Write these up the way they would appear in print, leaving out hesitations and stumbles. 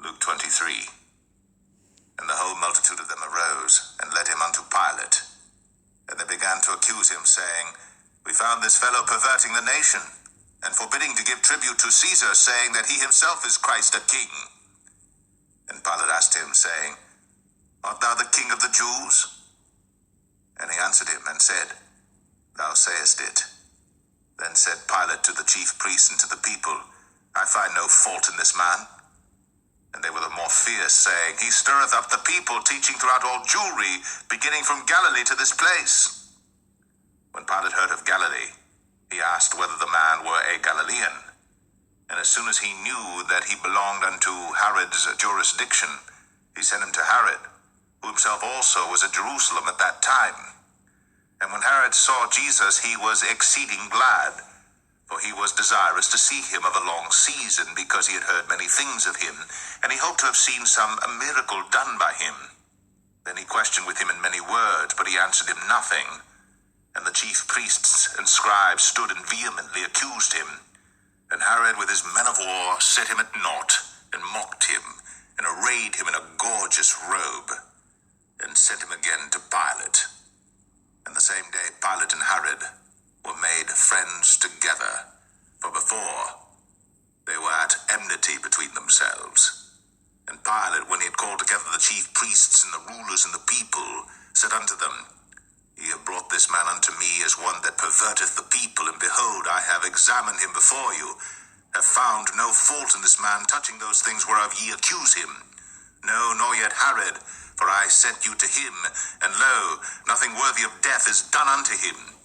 Luke 23. And the whole multitude of them arose, and led him unto Pilate. And they began to accuse him, saying, We found this fellow perverting the nation, and forbidding to give tribute to Caesar, saying that he himself is Christ a king. And Pilate asked him, saying, Art thou the king of the Jews? And he answered him, and said, Thou sayest it. Then said Pilate to the chief priests and to the people, I find no fault in this man. And they were the more fierce, saying, He stirreth up the people, teaching throughout all Jewry, beginning from Galilee to this place. When Pilate heard of Galilee, he asked whether the man were a Galilean. And as soon as he knew that he belonged unto Herod's jurisdiction, he sent him to Herod, who himself also was at Jerusalem at that time. And when Herod saw Jesus, he was exceeding glad, for he was desirous to see him of a long season, because he had heard many things of him, and he hoped to have seen some miracle done by him. Then he questioned with him in many words, but he answered him nothing. And the chief priests and scribes stood and vehemently accused him. And Herod with his men of war set him at naught, and mocked him, and arrayed him in a gorgeous robe, and sent him again to Pilate. And the same day Pilate and Herod were made friends together, for before they were at enmity between themselves. And Pilate, when he had called together the chief priests and the rulers and the people, said unto them, Ye have brought this man unto me as one that perverteth the people, and behold, I have examined him before you, have found no fault in this man touching those things whereof ye accuse him. No, nor yet Herod, for I sent you to him, and lo, nothing worthy of death is done unto him.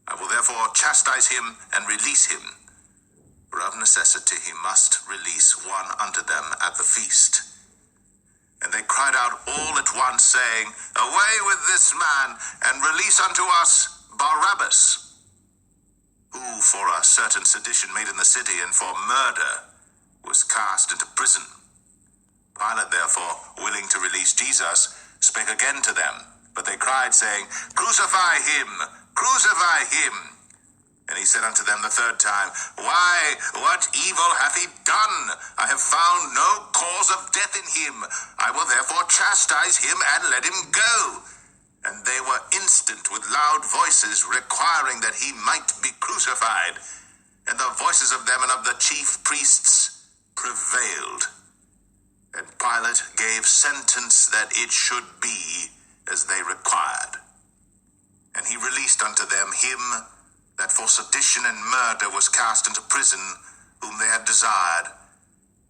I will therefore chastise him and release him. For of necessity he must release one unto them at the feast. And they cried out all at once, saying, Away with this man, and release unto us Barabbas, who for a certain sedition made in the city, and for murder, was cast into prison. Pilate therefore, willing to release Jesus, spake again to them. But they cried, saying, Crucify him! Crucify him! And he said unto them the third time, Why, what evil hath he done? I have found no cause of death in him. I will therefore chastise him and let him go. And they were instant with loud voices, requiring that he might be crucified. And the voices of them and of the chief priests prevailed. And Pilate gave sentence that it should be as they required. And he released unto them him that for sedition and murder was cast into prison, whom they had desired,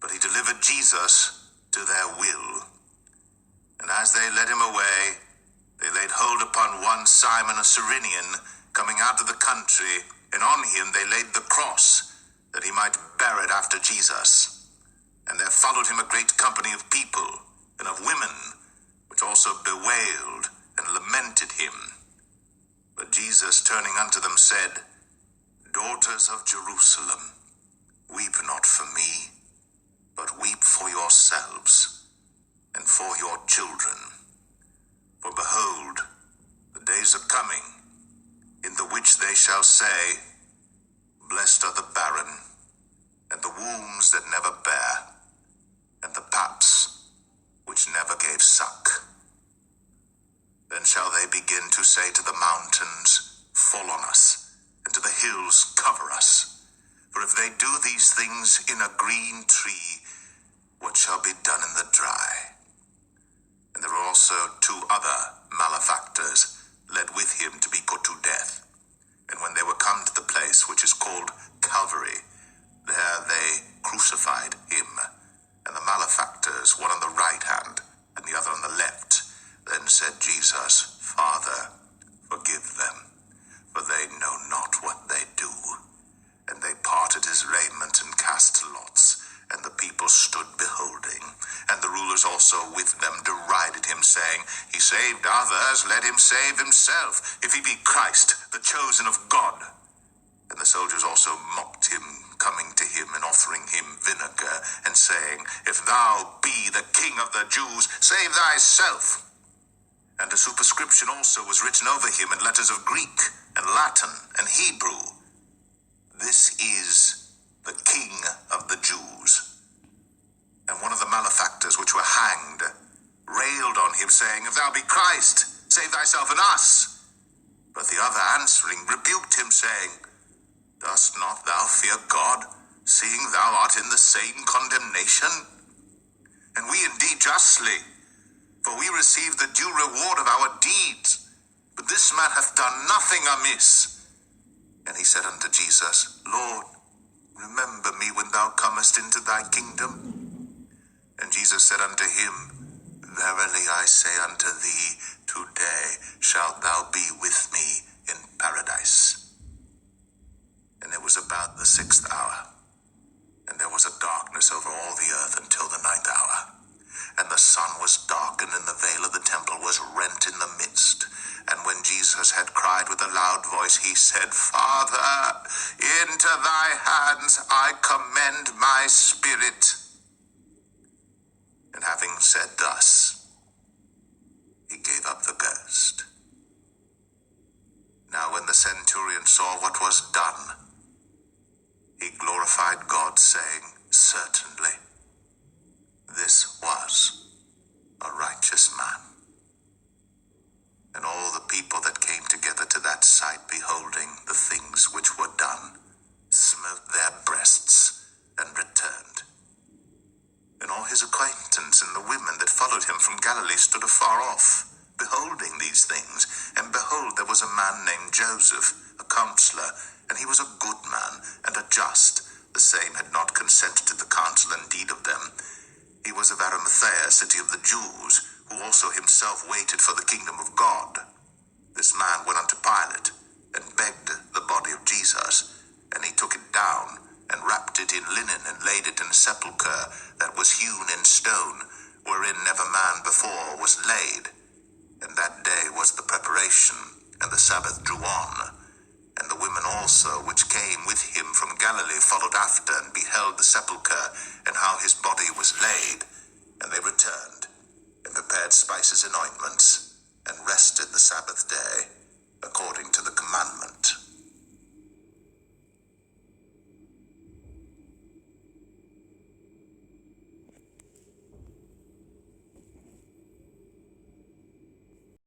but he delivered Jesus to their will. And as they led him away, they laid hold upon one Simon a Cyrenian, coming out of the country, and on him they laid the cross, that he might bear it after Jesus. And there followed him a great company of people, and of women, which also bewailed and lamented him. But Jesus, turning unto them, said, Daughters of Jerusalem, weep not for me, but weep for yourselves, and for your children. For behold, the days are coming, in the which they shall say, Blessed are the barren, and the wombs that never bare, and the paps which never gave suck. Then shall they begin to say to the mountains, Fall on us, and to the hills cover us. For if they do these things in a green tree, what shall be done in the dry? And there were also two other malefactors led with him to be put to death. And when they were come to the place which is called Calvary, there they crucified him, and the malefactors, one on the right hand, and the other on the left. Then said Jesus, Father, forgive them, for they know not what they do. And they parted his raiment and cast lots, and the people stood beholding. And the rulers also with them derided him, saying, He saved others, let him save himself, if he be Christ, the chosen of God. And the soldiers also mocked him, coming to him and offering him vinegar, and saying, If thou be the King of the Jews, save thyself. And a superscription also was written over him in letters of Greek and Latin and Hebrew, This is the King of the Jews. And one of the malefactors which were hanged railed on him, saying, If thou be Christ, save thyself and us. But the other answering rebuked him, saying, Dost not thou fear God, seeing thou art in the same condemnation? And we indeed justly, for we receive the due reward of our deeds. But this man hath done nothing amiss. And he said unto Jesus, Lord, remember me when thou comest into thy kingdom. And Jesus said unto him, Verily I say unto thee, today shalt thou be with me in paradise. And it was about the 6th hour, and there was a darkness over all the earth until the 9th hour. And the sun was darkened, and the veil of the temple was rent in the midst. And when Jesus had cried with a loud voice, he said, Father, into thy hands I commend my spirit. And having said thus, he gave up the ghost. Now when the centurion saw what was done, he glorified God, saying, Certainly, this was a righteous man. And all the people that came together to that sight, beholding the things which were done, smote their breasts and returned. And all his acquaintance and the women that followed him from Galilee stood afar off, beholding these things. And behold, there was a man named Joseph, a counselor, and he was a good man and a just. The same had not consented to the counsel and deed of them. He was of Arimathea, city of the Jews, who also himself waited for the kingdom of God. This man went unto Pilate, and begged the body of Jesus, and he took it down, and wrapped it in linen, and laid it in a sepulchre that was hewn in stone, wherein never man before was laid. And that day was the preparation, and the Sabbath drew on. And the women also which came with him from Galilee followed after, and beheld the sepulchre, and how his body was laid. And they returned, and prepared spices and ointments, and rested the Sabbath day, according to the commandment